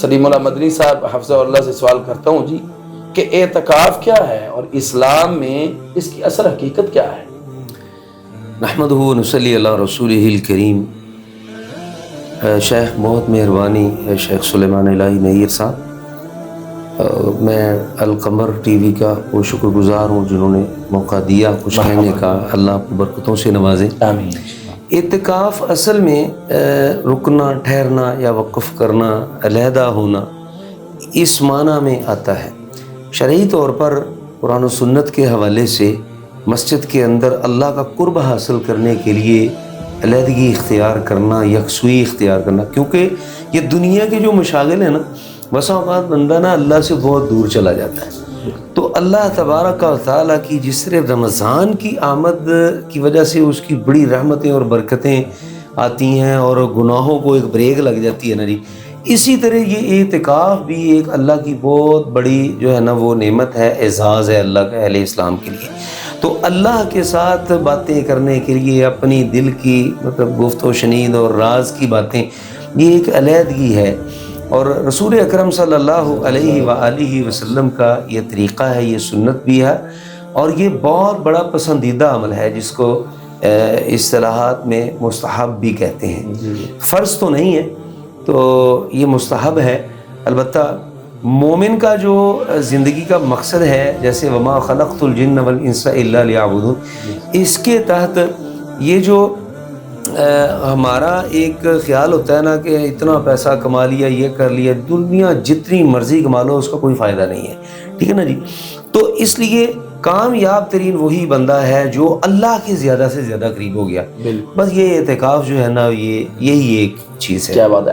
سلیم اللہ مدنی صاحب حفظہ اللہ سے سوال کرتا ہوں جی کہ اعتکاف کیا ہے اور اسلام میں اس کی اصل حقیقت کیا ہے؟ نحمدہ و نصلی علی رسولہ الکریم۔ شیخ بہت مہربانی ہے شیخ سلیمان الہی نیر صاحب، میں القمر ٹی وی کا وہ شکر گزار ہوں جنہوں نے موقع دیا کچھ کہنے کا، اللہ آپ کو برکتوں سے نوازے۔ آمین۔ اعتکاف اصل میں رکنا، ٹھہرنا یا وقف کرنا، علیحدہ ہونا، اس معنی میں آتا ہے۔ شرعی طور پر قرآن و سنت کے حوالے سے مسجد کے اندر اللہ کا قرب حاصل کرنے کے لیے علیحدگی اختیار کرنا، یکسوئی اختیار کرنا، کیونکہ یہ دنیا کے جو مشاغل ہیں نا، بسا اوقات بندہ نا اللہ سے بہت دور چلا جاتا ہے۔ تو اللہ تبارک و تعالیٰ کی جس طرح رمضان کی آمد کی وجہ سے اس کی بڑی رحمتیں اور برکتیں آتی ہیں اور گناہوں کو ایک بریک لگ جاتی ہے نا جی، اسی طرح یہ اعتکاف بھی ایک اللہ کی بہت بڑی جو ہے نا وہ نعمت ہے، اعزاز ہے اللہ کا اہل اسلام کے لیے۔ تو اللہ کے ساتھ باتیں کرنے کے لیے اپنی دل کی مطلب گفت و شنید اور راز کی باتیں، یہ ایک علیحدگی ہے، اور رسول اکرم صلی اللہ علیہ وآلہ وسلم کا یہ طریقہ ہے، یہ سنت بھی ہے، اور یہ بہت بڑا پسندیدہ عمل ہے جس کو اصطلاحات میں مستحب بھی کہتے ہیں۔ فرض تو نہیں ہے، تو یہ مستحب ہے۔ البتہ مومن کا جو زندگی کا مقصد ہے، جیسے وما خلقت الجن والانس الا لیعبدون، اس کے تحت یہ جو ہمارا ایک خیال ہوتا ہے نا کہ اتنا پیسہ کما لیا، یہ کر لیا، دنیا جتنی مرضی کما لو اس کا کوئی فائدہ نہیں ہے، ٹھیک ہے نا جی۔ تو اس لیے کامیاب ترین وہی بندہ ہے جو اللہ کے زیادہ سے زیادہ قریب ہو گیا۔ بس یہ اعتکاف جو ہے نا، یہی ایک چیز ہے۔ کیا بات ہے۔